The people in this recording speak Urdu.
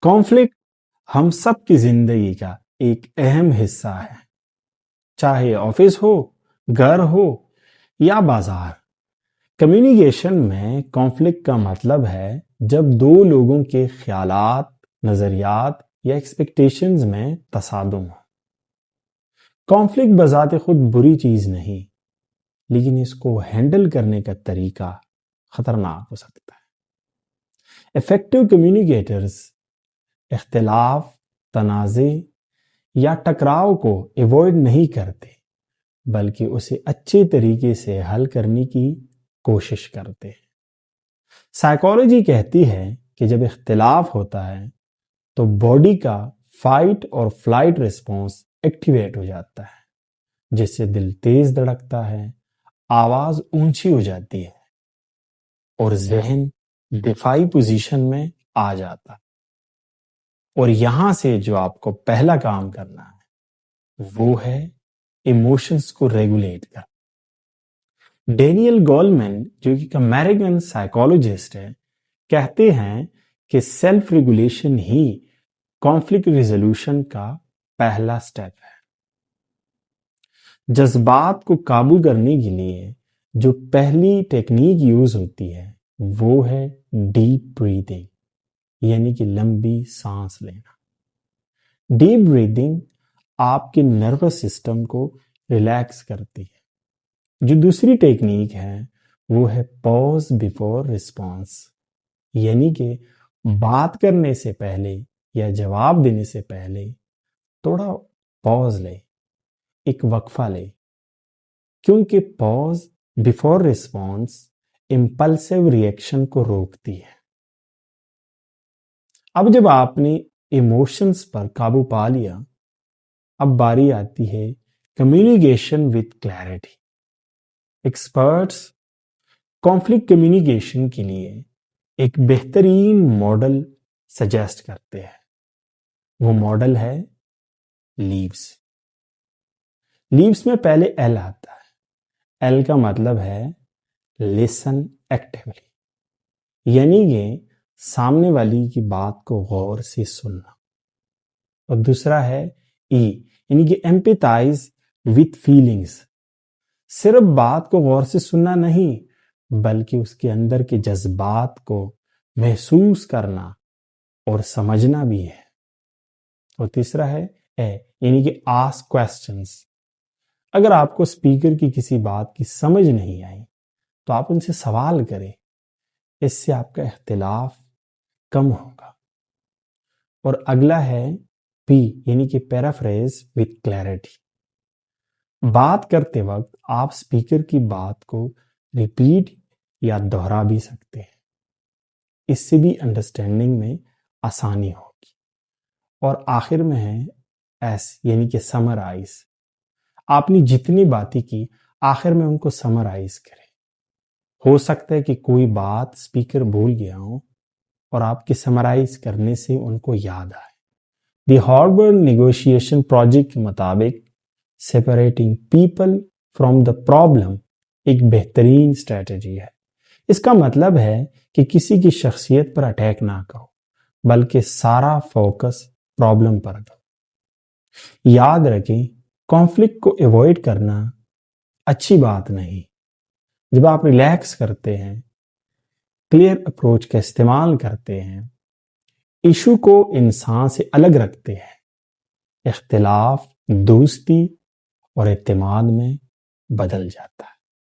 کانفلکٹ ہم سب کی زندگی کا ایک اہم حصہ ہے، چاہے آفس ہو، گھر ہو یا بازار۔ کمیونیکیشن میں کانفلکٹ کا مطلب ہے جب دو لوگوں کے خیالات، نظریات یا ایکسپیکٹیشنز میں تصادم ہو۔ کانفلکٹ بذات خود بری چیز نہیں، لیکن اس کو ہینڈل کرنے کا طریقہ خطرناک ہو سکتا ہے۔ افیکٹو کمیونیکیٹرز اختلاف، تنازع یا ٹکراؤ کو ایوائڈ نہیں کرتے، بلکہ اسے اچھے طریقے سے حل کرنے کی کوشش کرتے ہیں۔ سائیکالوجی کہتی ہے کہ جب اختلاف ہوتا ہے تو باڈی کا فائٹ اور فلائٹ ریسپانس ایکٹیویٹ ہو جاتا ہے، جس سے دل تیز دھڑکتا ہے، آواز اونچی ہو جاتی ہے اور ذہن دفاعی پوزیشن میں آ جاتا ہے۔ اور یہاں سے جو آپ کو پہلا کام کرنا ہے وہ ہے ایموشنز کو ریگولیٹ کرنا۔ ڈینیل گولمن جو کہ امریکن سائیکالوجسٹ ہے، کہتے ہیں کہ سیلف ریگولیشن ہی کانفلکٹ ریزولوشن کا پہلا سٹیپ ہے۔ جذبات کو قابو کرنے کے لیے جو پہلی ٹیکنیک یوز ہوتی ہے وہ ہے ڈیپ بریتھنگ، یعنی کہ لمبی سانس لینا۔ ڈیپ بریتھنگ آپ کے نروس سسٹم کو ریلیکس کرتی ہے۔ جو دوسری ٹیکنیک ہے وہ ہے پاز بیفور رسپانس، یعنی کہ بات کرنے سے پہلے یا جواب دینے سے پہلے تھوڑا پاز لے، ایک وقفہ لے، کیونکہ پاز بیفور رسپانس امپلسیو ری ایکشن کو روکتی ہے۔ اب جب آپ نے ایموشنز پر قابو پا لیا، اب باری آتی ہے communication with clarity. Experts conflict communication کے لیے ایک بہترین ماڈل سجیسٹ کرتے ہیں۔ وہ ماڈل ہے لیوس۔ لیوس میں پہلے ایل آتا ہے۔ ایل کا مطلب ہے لسن ایکٹیولی، یعنی کہ سامنے والی کی بات کو غور سے سننا۔ اور دوسرا ہے ای، یعنی کہ ایمپیتائز وتھ فیلنگز، صرف بات کو غور سے سننا نہیں بلکہ اس کے اندر کے جذبات کو محسوس کرنا اور سمجھنا بھی ہے۔ اور تیسرا ہے اے، یعنی کہ آسک کوسچنز۔ اگر آپ کو اسپیکر کی کسی بات کی سمجھ نہیں آئی تو آپ ان سے سوال کریں، اس سے آپ کا اختلاف کم ہوگا۔ اور اگلا ہے پی، یعنی کہ پیرافریز وتھ کلیئرٹی۔ بات کرتے وقت آپ اسپیکر کی بات کو ریپیٹ یا دہرا بھی سکتے ہیں، اس سے بھی انڈرسٹینڈنگ میں آسانی ہوگی۔ اور آخر میں ہے ایس، یعنی کہ سمرائز۔ آپ نے جتنی باتیں کی آخر میں ان کو سمرائز کریں۔ ہو سکتا ہے کہ کوئی بات اسپیکر بھول گیا ہو اور آپ کے سمرائز کرنے سے ان کو یاد آئے۔ دی ہارورڈ نیگوشیشن پروجیکٹ کے مطابق separating people from the problem ایک بہترین اسٹریٹجی ہے۔ اس کا مطلب ہے کہ کسی کی شخصیت پر اٹیک نہ کرو بلکہ سارا فوکس پرابلم پر دو۔ یاد رکھیں، کانفلکٹ کو ایوائڈ کرنا اچھی بات نہیں۔ جب آپ ریلیکس کرتے ہیں، کلیئر اپروچ کا استعمال کرتے ہیں، ایشو کو انسان سے الگ رکھتے ہیں، اختلاف دوستی اور اعتماد میں بدل جاتا ہے۔